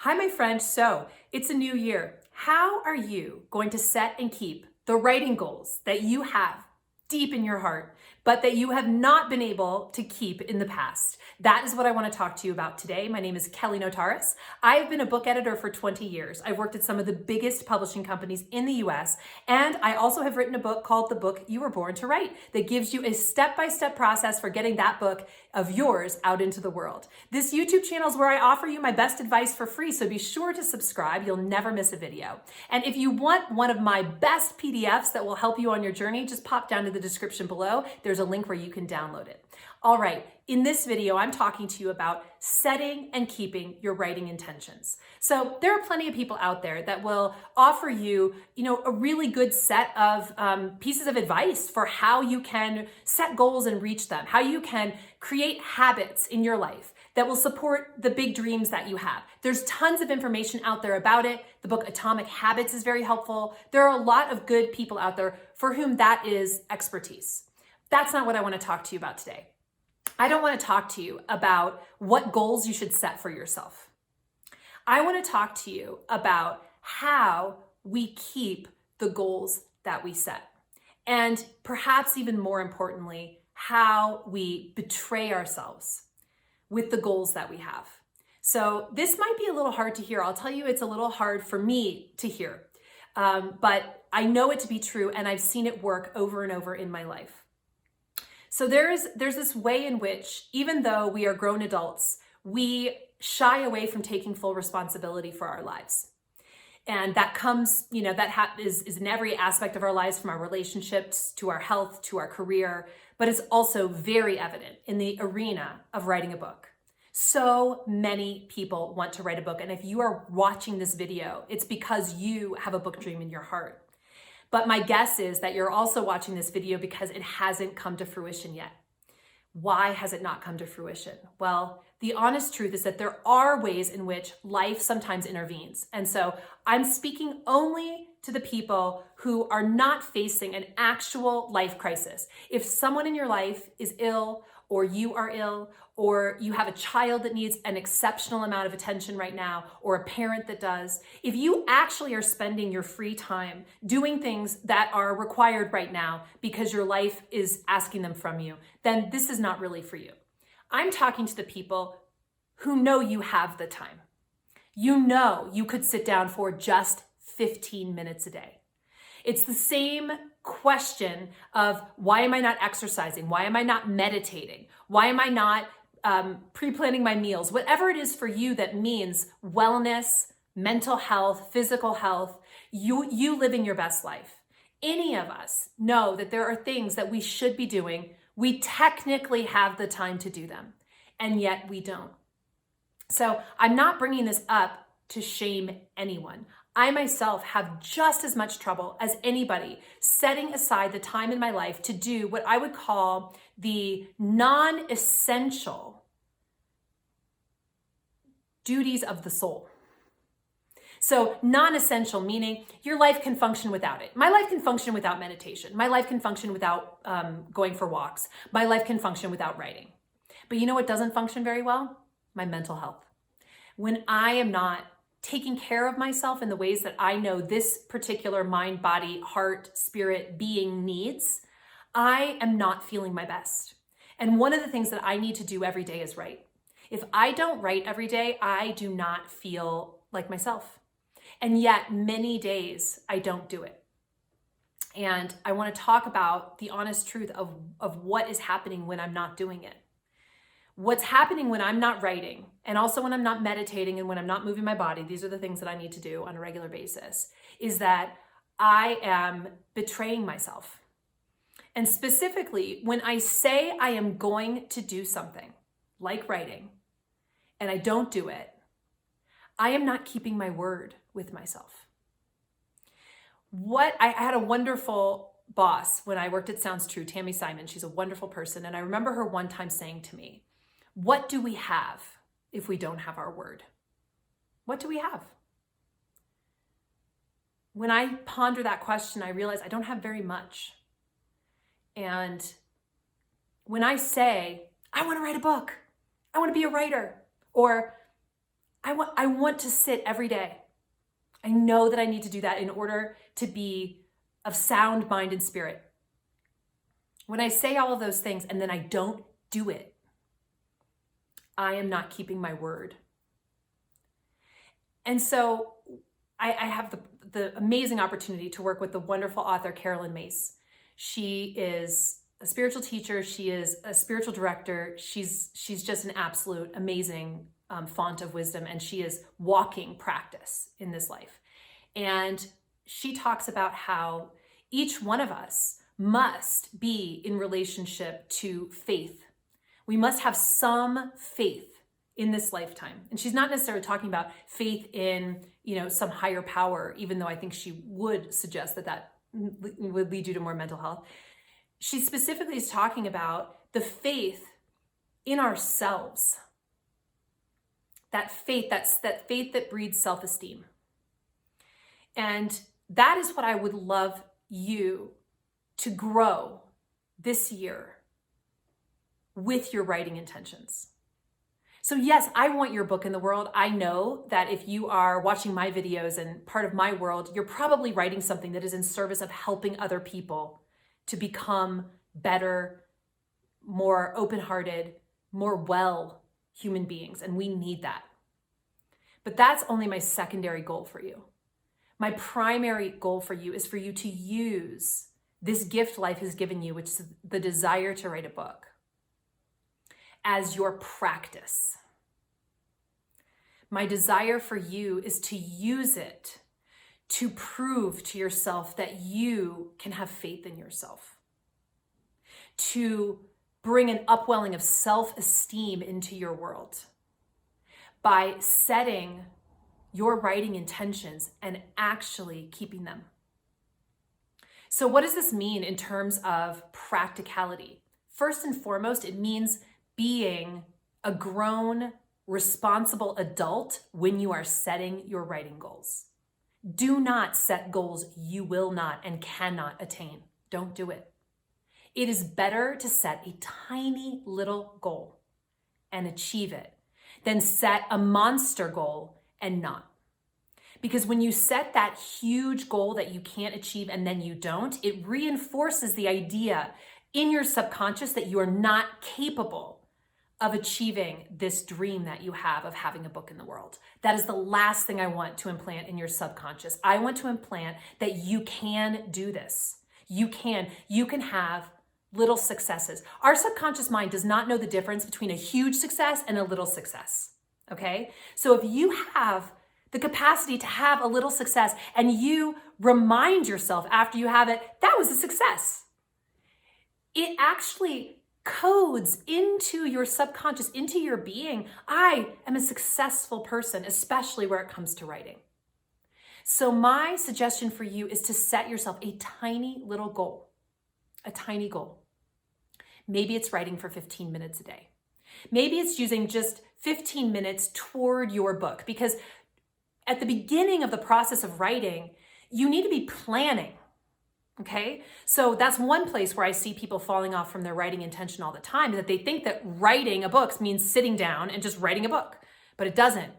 Hi, my friend. So it's a new year. How are you going to set and keep the writing goals that you have deep in your heart, but that you have not been able to keep in the past? That is what I want to talk to you about today. My name is Kelly Notaras. I've been a book editor for 20 years. I've worked at some of the biggest publishing companies in the US, and I also have written a book called The Book You Were Born to Write that gives you a step-by-step process for getting that book of yours out into the world. This YouTube channel is where I offer you my best advice for free, so be sure to subscribe. You'll never miss a video. And if you want one of my best PDFs that will help you on your journey, just pop down to the description below. There's a link where you can download it. All right, in this video, I'm talking to you about setting and keeping your writing intentions. So there are plenty of people out there that will offer you, a really good set of pieces of advice for how you can set goals and reach them, how you can create habits in your life that will support the big dreams that you have. There's tons of information out there about it. The book Atomic Habits is very helpful. There are a lot of good people out there for whom that is expertise. That's not what I want to talk to you about today. I don't want to talk to you about what goals you should set for yourself. I want to talk to you about how we keep the goals that we set. And perhaps even more importantly, how we betray ourselves with the goals that we have. So this might be a little hard to hear. I'll tell you, it's a little hard for me to hear, but I know it to be true, and I've seen it work over and over in my life. So there's this way in which, even though we are grown adults, we shy away from taking full responsibility for our lives. And that comes, is in every aspect of our lives, from our relationships to our health to our career, but it's also very evident in the arena of writing a book. So many people want to write a book. And if you are watching this video, it's because you have a book dream in your heart. But my guess is that you're also watching this video because it hasn't come to fruition yet. Why has it not come to fruition? Well, the honest truth is that there are ways in which life sometimes intervenes. And so I'm speaking only to the people who are not facing an actual life crisis. If someone in your life is ill, or you are ill, or you have a child that needs an exceptional amount of attention right now, or a parent that does, if you actually are spending your free time doing things that are required right now because your life is asking them from you, then this is not really for you. I'm talking to the people who know you have the time. You know you could sit down for just 15 minutes a day. It's the same question of, why am I not exercising? Why am I not meditating? Why am I not pre-planning my meals? Whatever it is for you that means wellness, mental health, physical health, you living your best life. Any of us know that there are things that we should be doing. We technically have the time to do them, and yet we don't. So I'm not bringing this up to shame anyone. I myself have just as much trouble as anybody setting aside the time in my life to do what I would call the non-essential duties of the soul. So non-essential, meaning your life can function without it. My life can function without meditation. My life can function without going for walks. My life can function without writing. But you know what doesn't function very well? My mental health. When I am not taking care of myself in the ways that I know this particular mind, body, heart, spirit being needs, I am not feeling my best. And one of the things that I need to do every day is write. If I don't write every day, I do not feel like myself. And yet many days I don't do it. And I want to talk about the honest truth of what is happening when I'm not doing it. What's happening when I'm not writing, and also when I'm not meditating and when I'm not moving my body, these are the things that I need to do on a regular basis, is that I am betraying myself. And specifically, when I say I am going to do something, like writing, and I don't do it, I am not keeping my word with myself. I had a wonderful boss when I worked at Sounds True, Tammy Simon. She's a wonderful person. And I remember her one time saying to me, "What do we have if we don't have our word? What do we have?" When I ponder that question, I realize I don't have very much. And when I say, I want to write a book, I want to be a writer, or I want to sit every day. I know that I need to do that in order to be of sound mind and spirit. When I say all of those things and then I don't do it, I am not keeping my word. And so I have the amazing opportunity to work with the wonderful author, Carolyn Mace. She is a spiritual teacher. She is a spiritual director. She's just an absolute amazing font of wisdom, and she is walking practice in this life. And she talks about how each one of us must be in relationship to faith. We must have some faith in this lifetime. And she's not necessarily talking about faith in, some higher power, even though I think she would suggest that would lead you to more mental health. She specifically is talking about the faith in ourselves. That faith, that faith that breeds self-esteem. And that is what I would love you to grow this year with your writing intentions. So yes, I want your book in the world. I know that if you are watching my videos and part of my world, you're probably writing something that is in service of helping other people to become better, more open-hearted, more well human beings. And we need that. But that's only my secondary goal for you. My primary goal for you is for you to use this gift life has given you, which is the desire to write a book, as your practice. My desire for you is to use it to prove to yourself that you can have faith in yourself, to bring an upwelling of self-esteem into your world by setting your writing intentions and actually keeping them. So what does this mean in terms of practicality? First and foremost, it means being a grown, responsible adult when you are setting your writing goals. Do not set goals you will not and cannot attain. Don't do it. It is better to set a tiny little goal and achieve it than set a monster goal and not. Because when you set that huge goal that you can't achieve and then you don't, it reinforces the idea in your subconscious that you are not capable of achieving this dream that you have of having a book in the world. That is the last thing I want to implant in your subconscious. I want to implant that you can do this. You can have little successes. Our subconscious mind does not know the difference between a huge success and a little success, okay? So if you have the capacity to have a little success and you remind yourself after you have it, that was a success. It actually codes into your subconscious, into your being. I am a successful person, especially where it comes to writing. So my suggestion for you is to set yourself a tiny little goal, a tiny goal. Maybe it's writing for 15 minutes a day. Maybe it's using just 15 minutes toward your book, because at the beginning of the process of writing, you need to be planning. Okay, so that's one place where I see people falling off from their writing intention all the time, that they think that writing a book means sitting down and just writing a book, but it doesn't.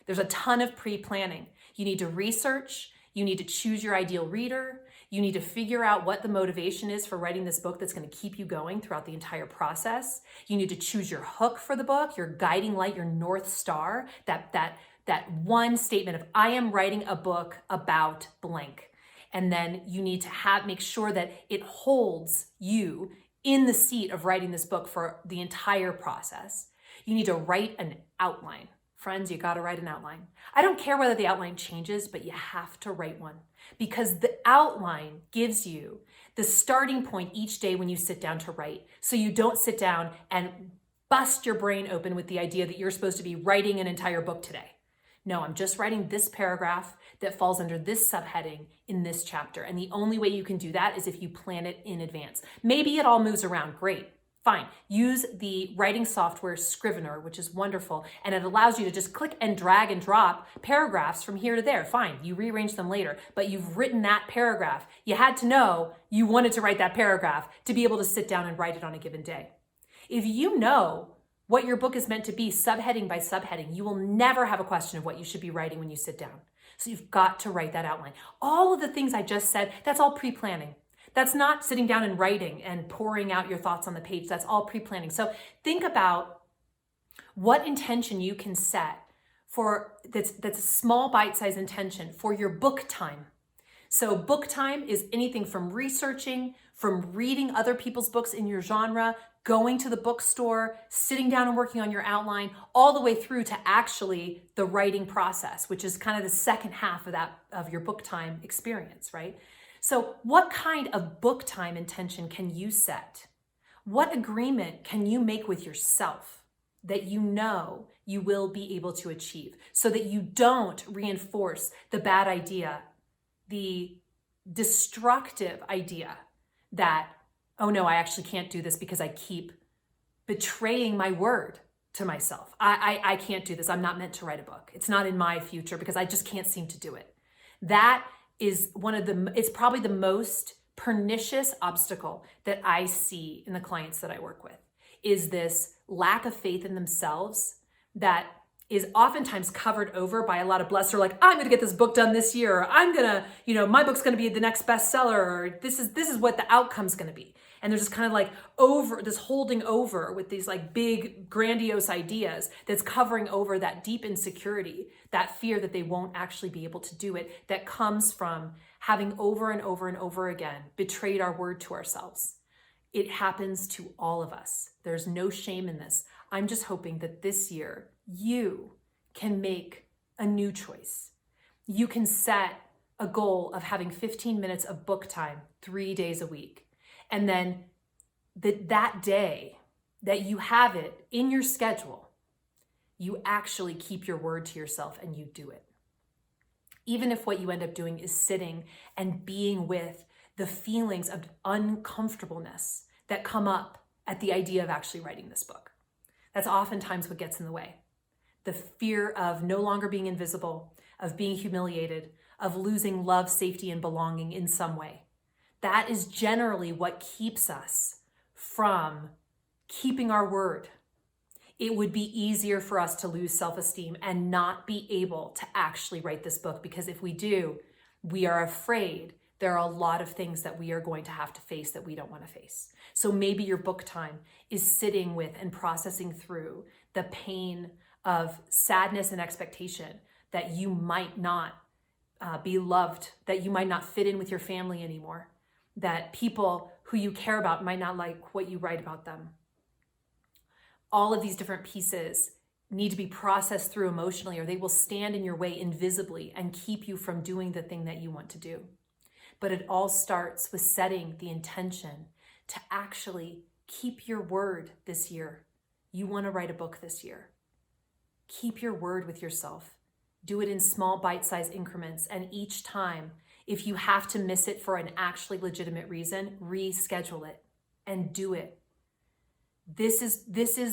There's a ton of pre-planning. You need to research, you need to choose your ideal reader, you need to figure out what the motivation is for writing this book that's going to keep you going throughout the entire process. You need to choose your hook for the book, your guiding light, your North Star, that one statement of, I am writing a book about blank. And then you need to make sure that it holds you in the seat of writing this book for the entire process. You need to write an outline. Friends, you got to write an outline. I don't care whether the outline changes, but you have to write one, because the outline gives you the starting point each day when you sit down to write. So you don't sit down and bust your brain open with the idea that you're supposed to be writing an entire book today. No, I'm just writing this paragraph that falls under this subheading in this chapter. And the only way you can do that is if you plan it in advance. Maybe it all moves around. Great. Fine. Use the writing software Scrivener, which is wonderful. And it allows you to just click and drag and drop paragraphs from here to there. Fine. You rearrange them later, but you've written that paragraph. You had to know you wanted to write that paragraph to be able to sit down and write it on a given day. If you know what your book is meant to be, subheading by subheading. You will never have a question of what you should be writing when you sit down. So you've got to write that outline. All of the things I just said, that's all pre-planning. That's not sitting down and writing and pouring out your thoughts on the page. That's all pre-planning. So think about what intention you can set for that's a small bite-sized intention for your book time. So book time is anything from researching, from reading other people's books in your genre, going to the bookstore, sitting down and working on your outline, all the way through to actually the writing process, which is kind of the second half of your book time experience, right? So what kind of book time intention can you set? What agreement can you make with yourself that you know you will be able to achieve so that you don't reinforce the bad idea, the destructive idea that, oh no, I actually can't do this because I keep betraying my word to myself. I can't do this. I'm not meant to write a book. It's not in my future because I just can't seem to do it. That is it's probably the most pernicious obstacle that I see in the clients that I work with, is this lack of faith in themselves that is oftentimes covered over by a lot of bluster, like, I'm gonna get this book done this year, or I'm gonna, my book's gonna be the next bestseller, or this is what the outcome's gonna be. And there's just kind of like this holding over with these like big grandiose ideas that's covering over that deep insecurity, that fear that they won't actually be able to do it, that comes from having over and over and over again betrayed our word to ourselves. It happens to all of us. There's no shame in this. I'm just hoping that this year you can make a new choice. You can set a goal of having 15 minutes of book time 3 days a week. And then that day that you have it in your schedule, you actually keep your word to yourself and you do it. Even if what you end up doing is sitting and being with the feelings of uncomfortableness that come up at the idea of actually writing this book. That's oftentimes what gets in the way. The fear of no longer being invisible, of being humiliated, of losing love, safety, and belonging in some way. That is generally what keeps us from keeping our word. It would be easier for us to lose self-esteem and not be able to actually write this book, because if we do, we are afraid there are a lot of things that we are going to have to face that we don't want to face. So maybe your book time is sitting with and processing through the pain of sadness and expectation that you might not be loved, that you might not fit in with your family anymore, that people who you care about might not like what you write about them. All of these different pieces need to be processed through emotionally, or they will stand in your way invisibly and keep you from doing the thing that you want to do. But it all starts with setting the intention to actually keep your word this year. You want to write a book this year. Keep your word with yourself. Do it in small bite-sized increments, and each time, if you have to miss it for an actually legitimate reason, reschedule it and do it. This is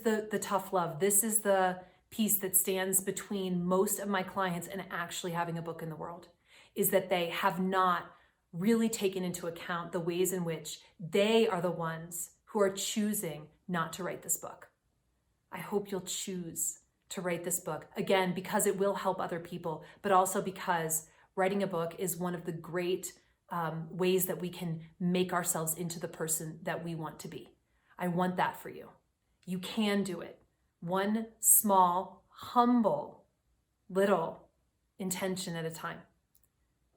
the tough love. This is the piece that stands between most of my clients and actually having a book in the world, is that they have not really taken into account the ways in which they are the ones who are choosing not to write this book. I hope you'll choose to write this book, again, because it will help other people, but also because writing a book is one of the great ways that we can make ourselves into the person that we want to be. I want that for you. You can do it. One small, humble, little intention at a time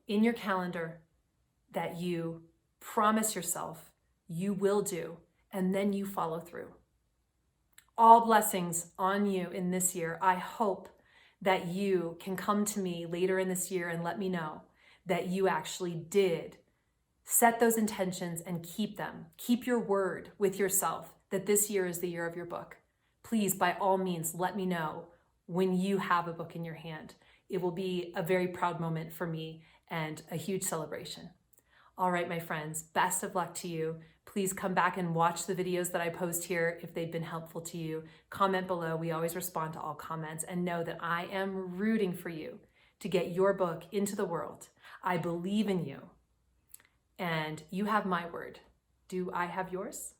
in your calendar that you promise yourself you will do, and then you follow through. All blessings on you in this year. I hope that you can come to me later in this year and let me know that you actually did set those intentions and keep them. Keep your word with yourself that this year is the year of your book. Please, by all means, let me know when you have a book in your hand. It will be a very proud moment for me and a huge celebration. All right, my friends, best of luck to you. Please come back and watch the videos that I post here if they've been helpful to you. Comment below. We always respond to all comments, and know that I am rooting for you to get your book into the world. I believe in you, and you have my word. Do I have yours?